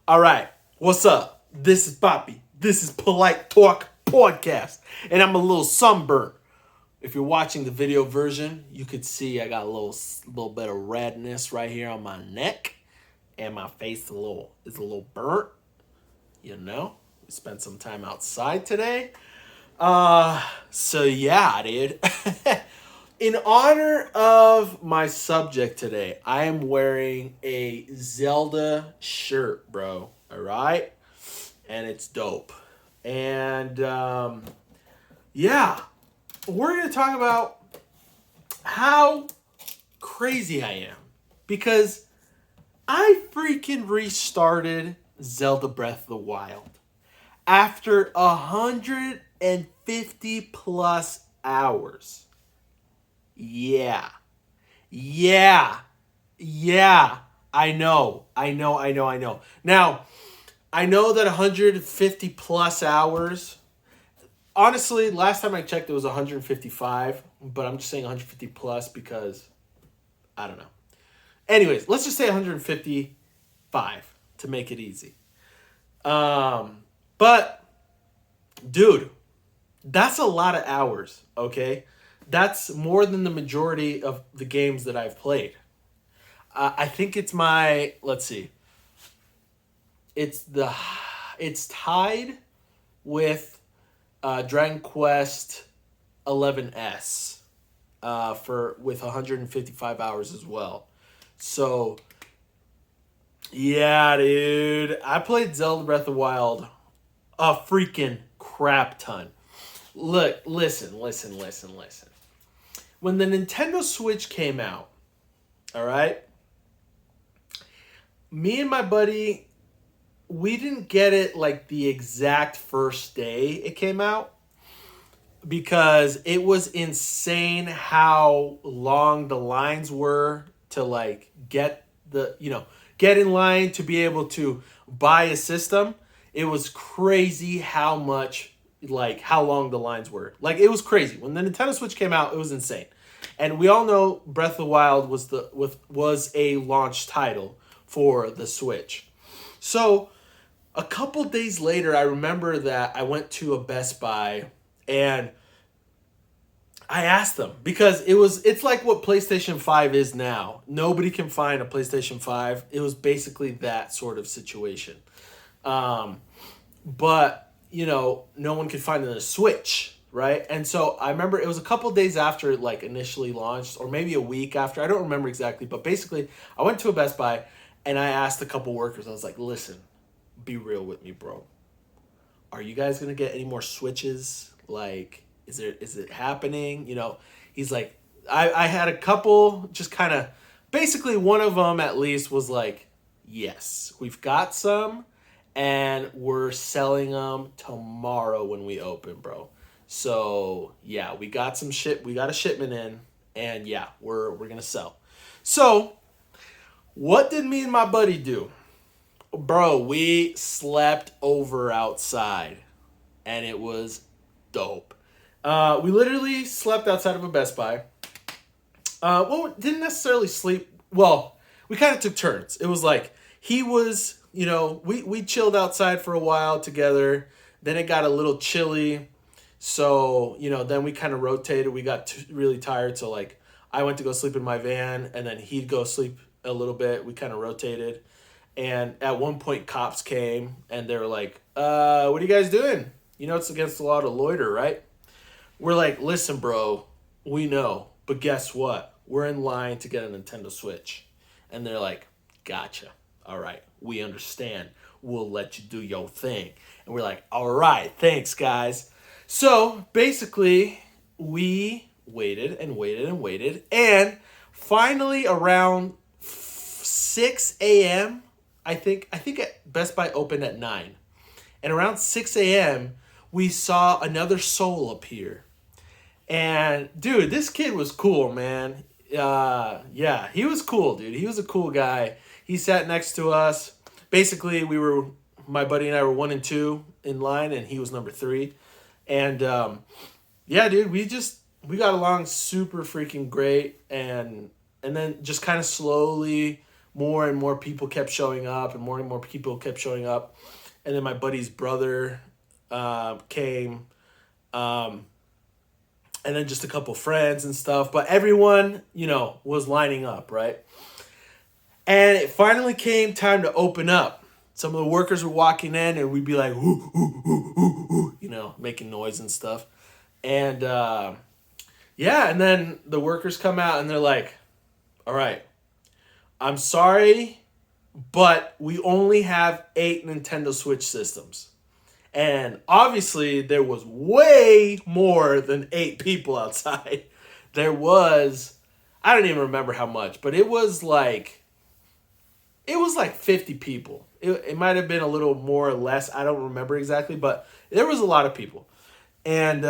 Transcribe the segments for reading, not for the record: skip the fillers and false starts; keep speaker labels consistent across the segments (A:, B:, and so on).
A: All right, what's up? This is Poppy. This is Polite Talk Podcast, and I'm a little sunburnt. If you're watching the video version, you could see I got a little bit of redness right here on my neck, and my face is a little burnt. You know, we spent some time outside today. So yeah, dude. In honor of my subject today, I am wearing a Zelda shirt, bro. All right? And it's dope. And yeah, we're going to talk about how crazy I am. Because I freaking restarted Zelda Breath of the Wild after 150 plus hours. Yeah. Yeah. Yeah. I know. Now, I know that 150 plus hours. Honestly, last time I checked, it was 155. But I'm just saying 150 plus because I don't know. Anyways, let's just say 155 to make it easy. But, dude, that's a lot of hours, okay? That's more than the majority of the games that I've played. I think it's let's see. It's tied with Dragon Quest 11S with 155 hours as well. So, yeah, dude. I played Zelda Breath of the Wild a freaking crap ton. Look, listen. When the Nintendo Switch came out, all right, me and my buddy, we didn't get it like the exact first day it came out because it was insane how long the lines were to like get in line to be able to buy a system. It was crazy how long the lines were. Like, it was crazy. When the Nintendo Switch came out, it was insane. And we all know Breath of the Wild was a launch title for the Switch. So, a couple days later, I remember that I went to a Best Buy and I asked them because it's like what PlayStation 5 is now. Nobody can find a PlayStation 5. It was basically that sort of situation. But, no one could find it in a Switch, right? And so I remember it was a couple days after it like initially launched, or maybe a week after. I don't remember exactly, but basically I went to a Best Buy and I asked a couple workers. I was like, listen, be real with me, bro. Are you guys going to get any more Switches? Like, is it happening? He's like, I had a couple just kind of, basically one of them at least was like, yes, we've got some. And we're selling them tomorrow when we open, bro. So, yeah, we got a shipment in, and yeah, we're going to sell. So, what did me and my buddy do? Bro, we slept over outside, and it was dope. We literally slept outside of a Best Buy. Didn't necessarily sleep. Well, we kind of took turns. It was like, he was... we chilled outside for a while together. Then it got a little chilly. So, then we kind of rotated. We got really tired. So, like, I went to go sleep in my van. And then he'd go sleep a little bit. We kind of rotated. And at one point, cops came. And they were like, what are you guys doing? It's against the law to loiter, right? We're like, listen, bro. We know. But guess what? We're in line to get a Nintendo Switch. And they're like, gotcha. All right, we understand. We'll let you do your thing. And we're like, all right, thanks, guys. So basically, we waited. And finally, around 6 a.m., I think Best Buy opened at 9. And around 6 a.m., we saw another soul appear. And, dude, this kid was cool, man. Yeah, he was cool, dude. He was a cool guy. He sat next to us. Basically, my buddy and I were 1 and 2 in line, and he was number 3. And yeah, dude, we got along super freaking great, and then just kind of slowly more and more people kept showing up, and more people kept showing up. And then my buddy's brother came, um, and then just a couple friends and stuff. But everyone, was lining up, right? And it finally came time to open up. Some of the workers were walking in, and we'd be like, ooh, ooh, ooh, ooh, ooh, making noise and stuff. And yeah, and then the workers come out, and they're like, all right, I'm sorry, but we only have 8 Nintendo Switch systems. And obviously, there was way more than 8 people outside. There was, I don't even remember how much, but it was like 50 people. It might have been a little more or less. I don't remember exactly, but there was a lot of people. And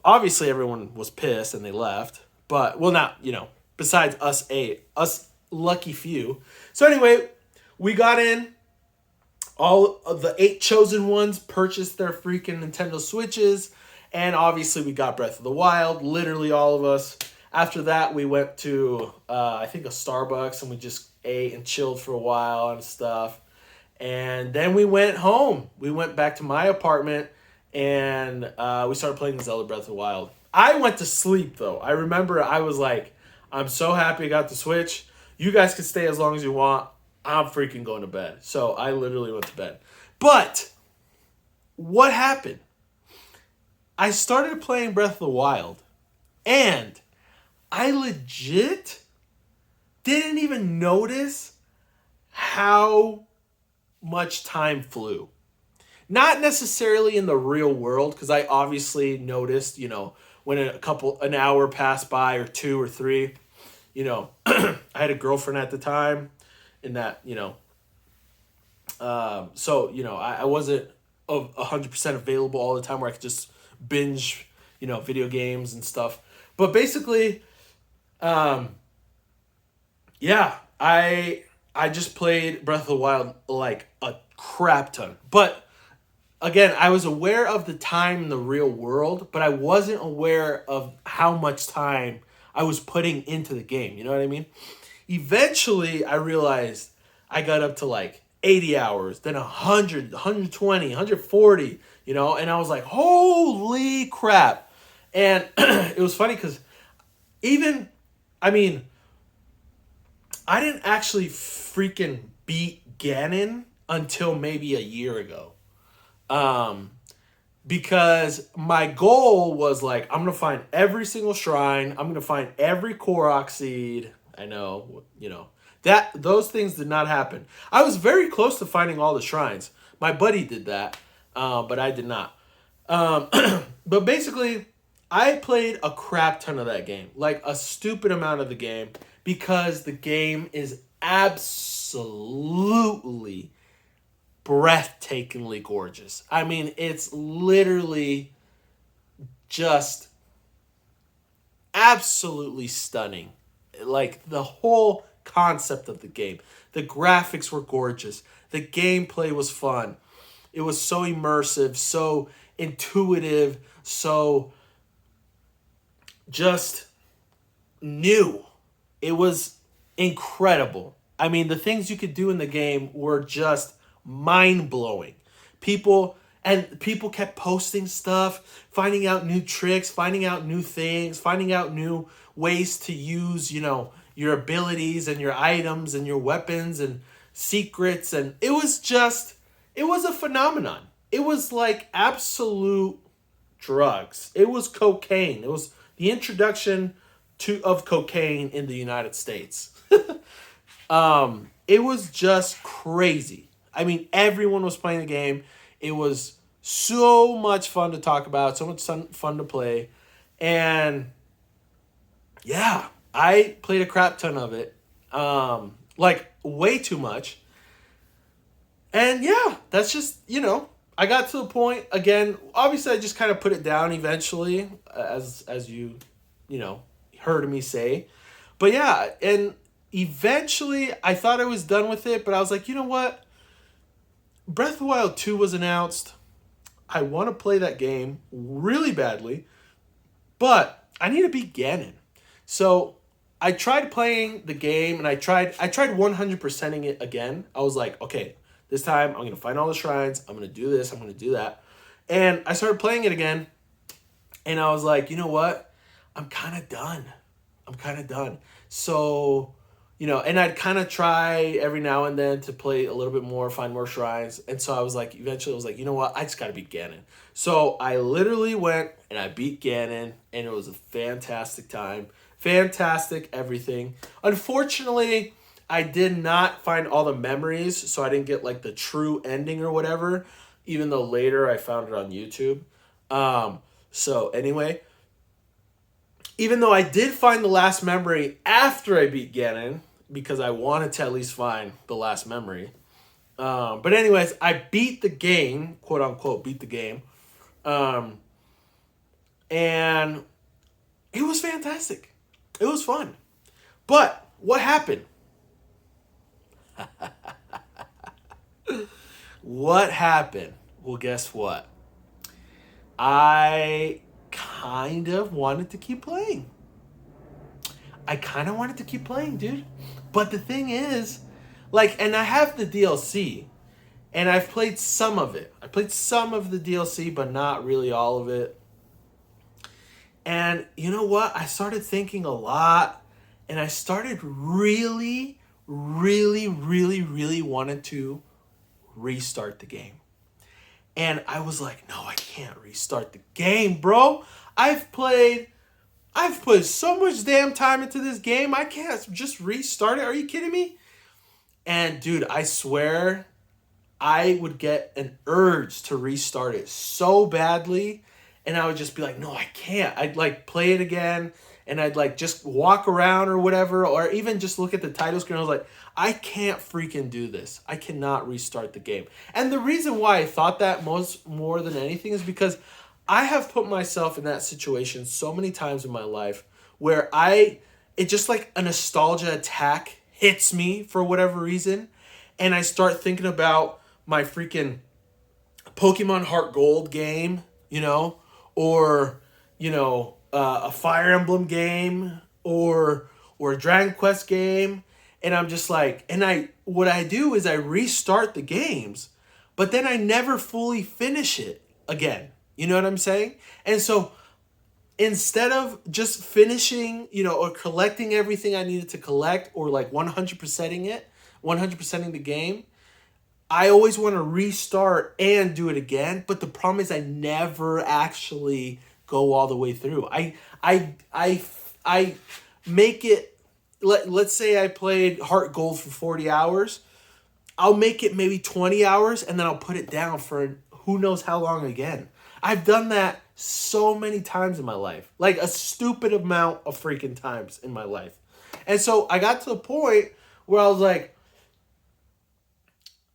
A: obviously, everyone was pissed and they left. But, well, not, besides us lucky few. So anyway, we got in. All of the 8 chosen ones purchased their freaking Nintendo Switches. And obviously, we got Breath of the Wild. Literally all of us. After that, we went to, I think, a Starbucks. And we just ate and chilled for a while and stuff. And then we went home. We went back to my apartment. And we started playing Zelda Breath of the Wild. I went to sleep, though. I remember I was like, I'm so happy I got the Switch. You guys can stay as long as you want. I'm freaking going to bed. So I literally went to bed. But what happened? I started playing Breath of the Wild. And I legit didn't even notice how much time flew. Not necessarily in the real world, because I obviously noticed, when an hour passed by or 2 or 3, I had a girlfriend at the time, and that, I wasn't 100% available all the time where I could just binge, video games and stuff. But basically, yeah, I just played Breath of the Wild like a crap ton. But again, I was aware of the time in the real world, but I wasn't aware of how much time I was putting into the game. You know what I mean? Eventually, I realized I got up to like 80 hours, then 100, 120, 140, and I was like, holy crap. And it was funny because I didn't actually freaking beat Ganon until maybe a year ago. Because my goal was like, I'm going to find every single shrine. I'm going to find every Korok seed. I know, that those things did not happen. I was very close to finding all the shrines. My buddy did that, but I did not. But basically, I played a crap ton of that game, like a stupid amount of the game, because the game is absolutely breathtakingly gorgeous. I mean, it's literally just absolutely stunning. Like, the whole concept of the game. The graphics were gorgeous. The gameplay was fun. It was so immersive, so intuitive, so just new. It was incredible. I mean, the things you could do in the game were just mind-blowing. People kept posting stuff, finding out new tricks, finding out new things, finding out new ways to use, your abilities and your items and your weapons and secrets. And it was a phenomenon. It was like absolute drugs. It was cocaine. It was the introduction of cocaine in the United States. It was just crazy. I mean, everyone was playing the game. It was so much fun to talk about, so much fun to play. And yeah, I played a crap ton of it. Like way too much. And yeah, that's just, I got to the point, again, obviously I just kind of put it down eventually, as you heard me say. But yeah, and eventually I thought I was done with it, but I was like, you know what? Breath of the Wild 2 was announced. I want to play that game really badly, but I need to beat Ganon. So I tried playing the game, and I tried 100%ing it again. I was like, okay, this time I'm gonna find all the shrines. I'm gonna do this. I'm gonna do that. And I started playing it again, and I was like, you know what? I'm kind of done. I'm kind of done. So, and I'd kind of try every now and then to play a little bit more, find more shrines. And so I was like, eventually I was like, you know what? I just got to beat Ganon. So I literally went and I beat Ganon, and it was a fantastic time. Fantastic everything. Unfortunately, I did not find all the memories, so I didn't get like the true ending or whatever, even though later I found it on YouTube. So anyway, even though I did find the last memory after I beat Ganon, because I wanted to at least find the last memory. But anyways, I beat the game, quote unquote, beat the game. And it was fantastic. It was fun. But what happened? What happened? Well, guess what? I kind of wanted to keep playing. Dude. But the thing is, and I have the DLC, and I've played some of it. I played some of the DLC, but not really all of it. And you know what? I started thinking a lot, and I started really, really, really, really wanted to restart the game. And I was like, no, I can't restart the game, bro. I've put so much damn time into this game. I can't just restart it. Are you kidding me? And dude, I swear I would get an urge to restart it so badly. And I would just be like, no, I can't. I'd play it again, and I'd just walk around or whatever, or even just look at the title screen. I was like, I can't freaking do this. I cannot restart the game. And the reason why I thought that more than anything is because I have put myself in that situation so many times in my life where it just like a nostalgia attack hits me for whatever reason. And I start thinking about my freaking Pokemon Heart Gold game, or, a Fire Emblem game, or a Dragon Quest game. And I'm just like, what I do is I restart the games, but then I never fully finish it again. You know what I'm saying? And so instead of just finishing, or collecting everything I needed to collect, or 100%ing the game, I always want to restart and do it again. But the problem is I never actually go all the way through. I make it. Let's say I played Heart Gold for 40 hours. I'll make it maybe 20 hours, and then I'll put it down for who knows how long again. I've done that so many times in my life. Like a stupid amount of freaking times in my life. And so I got to the point where I was like,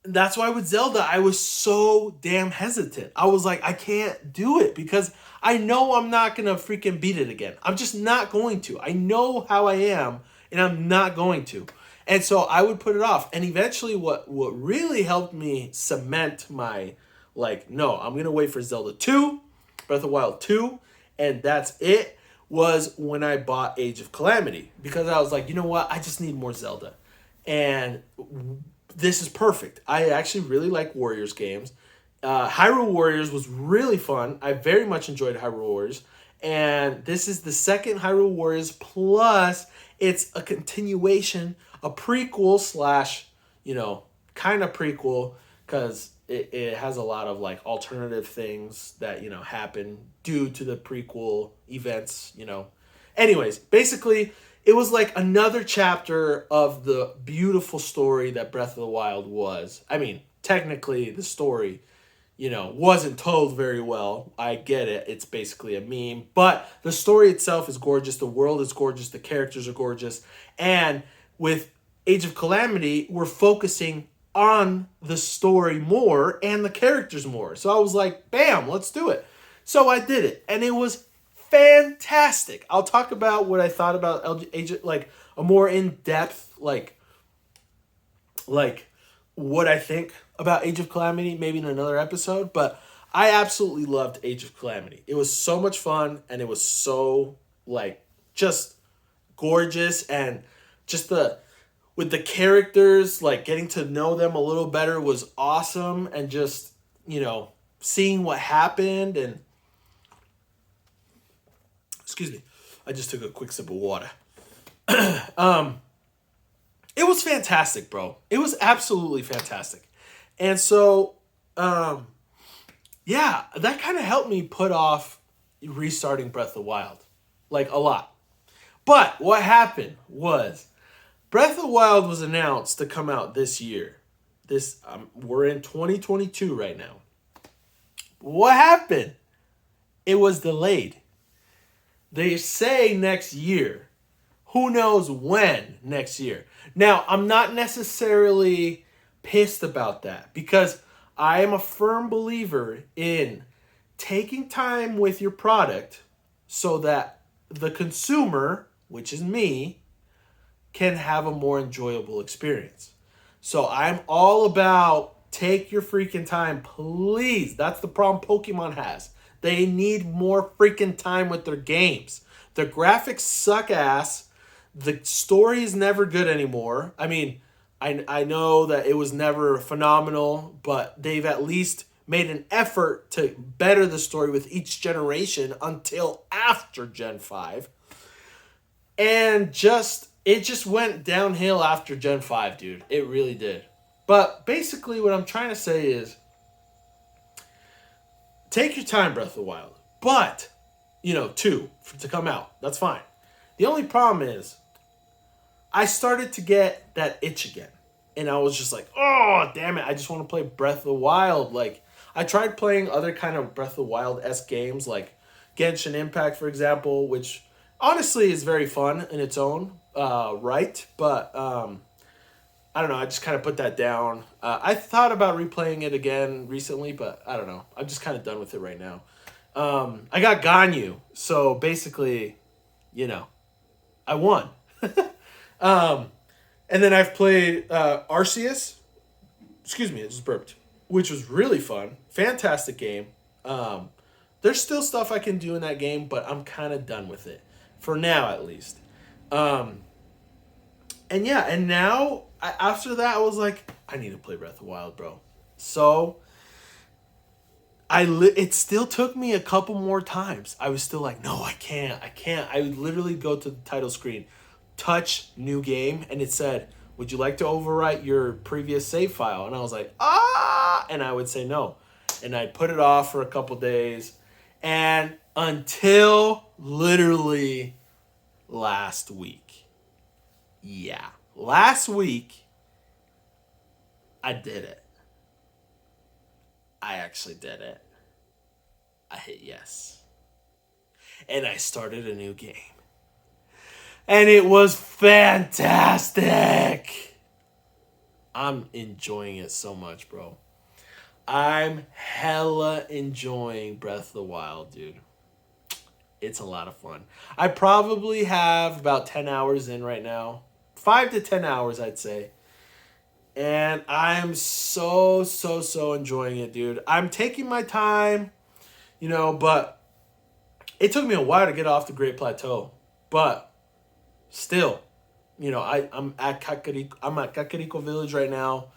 A: that's why with Zelda, I was so damn hesitant. I was like, I can't do it because I know I'm not going to freaking beat it again. I'm just not going to. I know how I am, and I'm not going to. And so I would put it off. And eventually what really helped me cement my, no, I'm going to wait for Zelda 2, Breath of the Wild 2, and that's it, was when I bought Age of Calamity. Because I was like, you know what? I just need more Zelda. And this is perfect. I actually really like Warriors games. Hyrule Warriors was really fun. I very much enjoyed Hyrule Warriors. And this is the second Hyrule Warriors, plus it's a continuation, a prequel / kind of prequel, because it has a lot of alternative things that, happen due to the prequel events, Anyways, basically, it was like another chapter of the beautiful story that Breath of the Wild was. I mean, technically, the story, wasn't told very well. I get it. It's basically a meme. But the story itself is gorgeous. The world is gorgeous. The characters are gorgeous. And with Age of Calamity, we're focusing on the story more and the characters more. So I was like, bam, let's do it. So I did it. And it was fantastic. I'll talk about what I thought about Age, a more in-depth, what I think about Age of Calamity, maybe in another episode. But I absolutely loved Age of Calamity. It was so much fun, and it was so, just gorgeous, and just with the characters, like getting to know them a little better was awesome, and just, seeing what happened. And excuse me, I just took a quick sip of water. It was fantastic, bro. It was absolutely fantastic. And so, yeah, that kind of helped me put off restarting Breath of the Wild, like a lot. But what happened was Breath of the Wild was announced to come out this year. We're in 2022 right now. What happened? It was delayed. They say next year. Who knows when next year? Now, I'm not necessarily pissed about that, because I am a firm believer in taking time with your product so that the consumer, which is me, can have a more enjoyable experience. So I'm all about take your freaking time, please. That's the problem Pokemon has. They need more freaking time with their games. The graphics suck ass. The story is never good anymore. I mean, I know that it was never phenomenal, but they've at least made an effort to better the story with each generation until after Gen 5. And it just went downhill after Gen 5, dude. It really did. But basically what I'm trying to say is take your time, Breath of the Wild. But, 2 to come out. That's fine. The only problem is I started to get that itch again. And I was just like, oh, damn it. I just want to play Breath of the Wild. Like, I tried playing other kind of Breath of the Wild-esque games, like Genshin Impact, for example, which honestly is very fun in its own right. But I don't know. I just kind of put that down. I thought about replaying it again recently, but I don't know. I'm just kind of done with it right now. I got Ganyu. So basically, I won. And then I've played Arceus. Excuse me, I just burped. Which was really fun. Fantastic game. There's still stuff I can do in that game, but I'm kind of done with it. For now, at least. And now, after that, I was like, I need to play Breath of the Wild, bro. So, it still took me a couple more times. I was still like, no, I can't. I would literally go to the title screen, touch new game, and it said, would you like to overwrite your previous save file? And I was like, and I would say no. And I'd put it off for a couple days, and until literally last week. Yeah. Last week, I did it. I actually did it. I hit yes. And I started a new game. And it was fantastic. I'm enjoying it so much, bro. I'm hella enjoying Breath of the Wild, dude. It's a lot of fun. I probably have about 10 hours in right now. 5 to 10 hours, I'd say. And I'm so enjoying it, dude. I'm taking my time, but it took me a while to get off the Great Plateau. But still, I'm at Kakariko Village right now.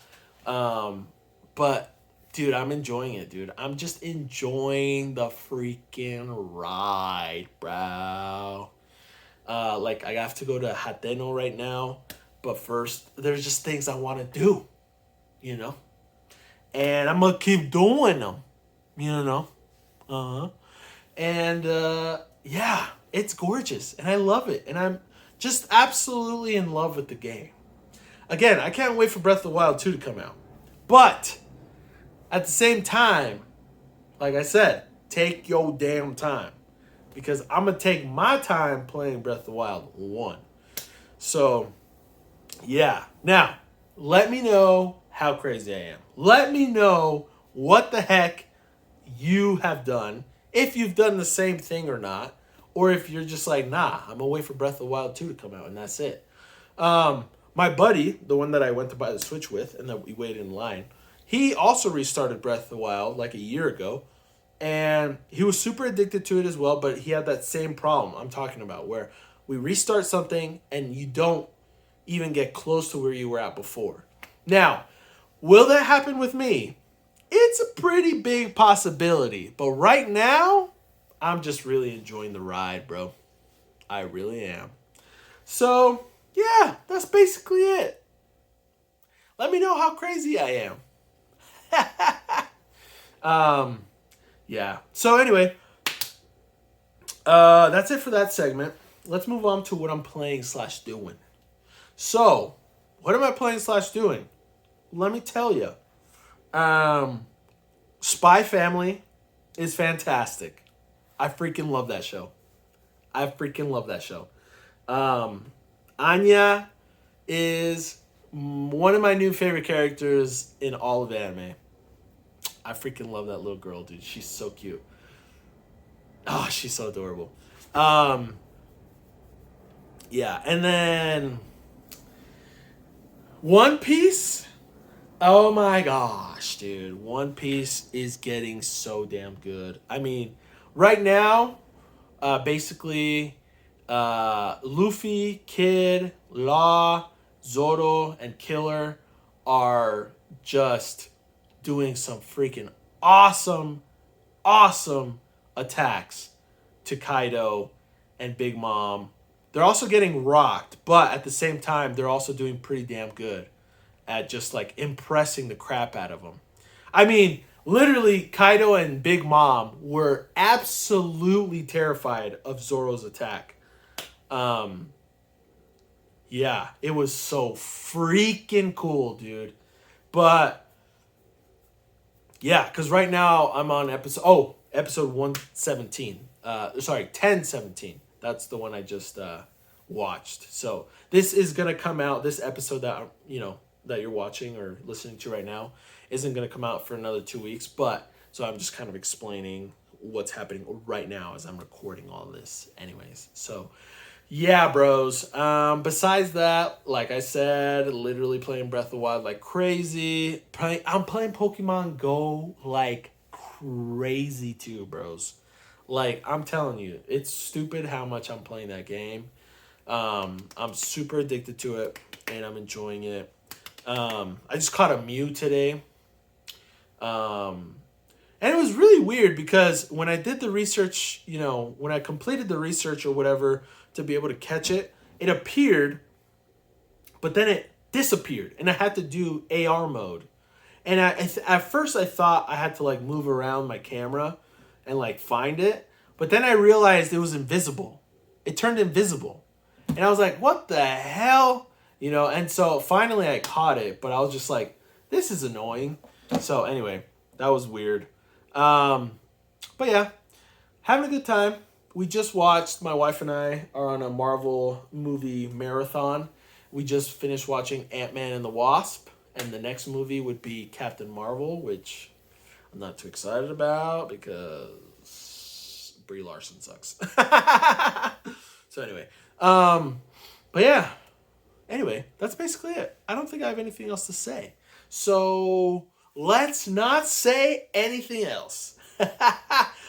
A: But dude, I'm enjoying it, dude. I'm just enjoying the freaking ride, bro. Like, I have to go to Hateno right now. But first, there's just things I want to do, And I'm going to keep doing them, And, yeah, it's gorgeous. And I love it. And I'm just absolutely in love with the game. Again, I can't wait for Breath of the Wild 2 to come out. But at the same time, like I said, take your damn time. Because I'm going to take my time playing Breath of the Wild 1. So, yeah. Now, let me know how crazy I am. Let me know what the heck you have done. If you've done the same thing or not. Or if you're just like, nah, I'm going to wait for Breath of the Wild 2 to come out and that's it. My buddy, the one that I went to buy the Switch with and that we waited in line, he also restarted Breath of the Wild like a year ago. And he was super addicted to it as well, but he had that same problem I'm talking about where we restart something, and you don't even get close to where you were at before. Now, will that happen with me? It's a pretty big possibility. But right now, I'm just really enjoying the ride, bro. I really am. So, yeah, that's basically it. Let me know how crazy I am. Yeah. So anyway, that's it for that segment. Let's move on to what I'm playing / doing. So, what am I playing / doing? Let me tell you. Spy Family is fantastic. I freaking love that show. Anya is one of my new favorite characters in all of anime. I freaking love that little girl, dude. She's so cute. Oh, she's so adorable. Yeah, and then One Piece. Oh my gosh, dude. One Piece is getting so damn good. I mean, right now, basically, Luffy, Kid, Law, Zoro, and Killer are just doing some freaking awesome attacks to Kaido and Big Mom. They're also getting rocked, but at the same time, they're also doing pretty damn good at just like impressing the crap out of them. I mean, literally, Kaido and Big Mom were absolutely terrified of Zoro's attack. Yeah, it was so freaking cool, dude. But yeah, because right now I'm on episode 117. 1017. That's the one I just watched. So this is gonna come out. This episode that that you're watching or listening to right now isn't gonna come out for another 2 weeks. But so I'm just kind of explaining what's happening right now as I'm recording all this. Anyways, so yeah, bros. Besides that, like I said, literally playing Breath of the Wild like crazy. I'm playing Pokemon Go like crazy too, bros. Like, I'm telling you, it's stupid how much I'm playing that game. I'm super addicted to it, and I'm enjoying it. I just caught a Mew today. And it was really weird because when I did the research, when I completed the research or whatever to be able to catch it, it appeared, but then it disappeared, and I had to do AR mode. And at first I thought I had to like move around my camera and like find it, but then I realized it was invisible. It turned invisible, and I was like, "What the hell?" And so finally I caught it, but I was just like, "This is annoying." So anyway, that was weird. But yeah, having a good time. We just watched, my wife and I are on a Marvel movie marathon. We just finished watching Ant-Man and the Wasp, and the next movie would be Captain Marvel, which I'm not too excited about because Brie Larson sucks. So anyway, but yeah, anyway, that's basically it. I don't think I have anything else to say. So let's not say anything else.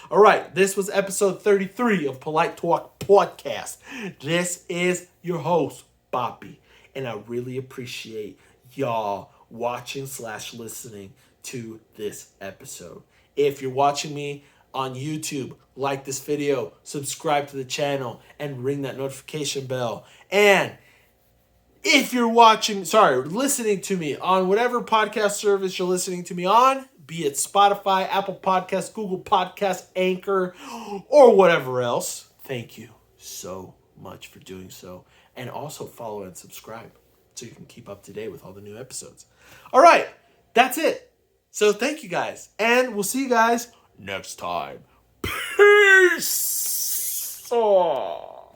A: All right, this was episode 33 of Polite Talk Podcast. This is your host, Bobby, and I really appreciate y'all watching / listening to this episode. If you're watching me on YouTube, like this video, subscribe to the channel, and ring that notification bell. And if you're listening to me on whatever podcast service you're listening to me on, be it Spotify, Apple Podcasts, Google Podcasts, Anchor, or whatever else, thank you so much for doing so. And also follow and subscribe so you can keep up to date with all the new episodes. All right, that's it. So thank you guys, and we'll see you guys next time. Peace!